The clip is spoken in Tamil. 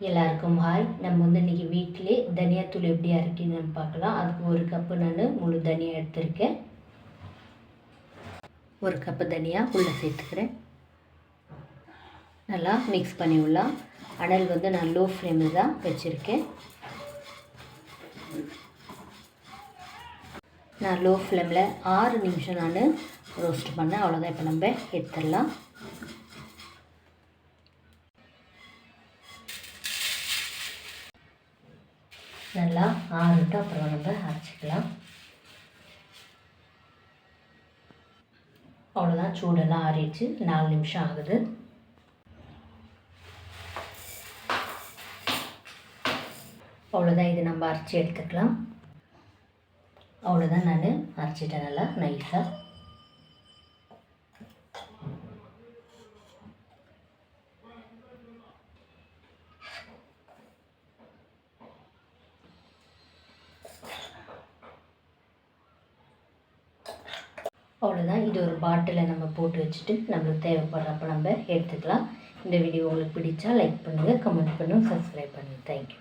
எல்லாருக்கும் ஹாய். நம்ம வந்து இன்றைக்கி வீட்டிலே தனியாத்தூள் எப்படி அரைக்கணும்னு பார்க்கலாம். அதுக்கு 1 கப்பு நான் முழு தனியாக எடுத்திருக்கேன். 1 கப்பு தனியாக உள்ளே சேர்த்துக்கிறேன். நல்லா மிக்ஸ் பண்ணி விடலாம். அனல் வந்து நான் லோ ஃப்ளேமில் தான் வச்சுருக்கேன். நான் லோ ஃப்ளேமில் 6 நிமிஷம் நான் ரோஸ்ட் பண்ணேன். அவ்வளோதான். இப்போ நம்ம எடுத்துடலாம். நல்லா ஆறிட்டு அப்புறம் நம்ம அரைச்சிக்கலாம். அவ்வளோதான். சூடெல்லாம் ஆறிடுச்சு. 4 நிமிஷம் ஆகுது. அவ்வளோதான். இது நம்ம அரைச்சி எடுத்துக்கலாம். அவ்வளோதான். நான் அரைச்சிட்டேன் நல்லா நைஸாக. அவ்வளோதான். இது ஒரு பாட்டிலை நம்ம போட்டு வச்சுட்டு நம்மளுக்கு தேவைப்படுறப்ப நம்ம எடுத்துக்கலாம். இந்த வீடியோ உங்களுக்கு பிடிச்சா லைக் பண்ணுங்கள், கமெண்ட் பண்ணுங்கள், சப்ஸ்கிரைப் பண்ணுங்கள். தேங்க்யூ.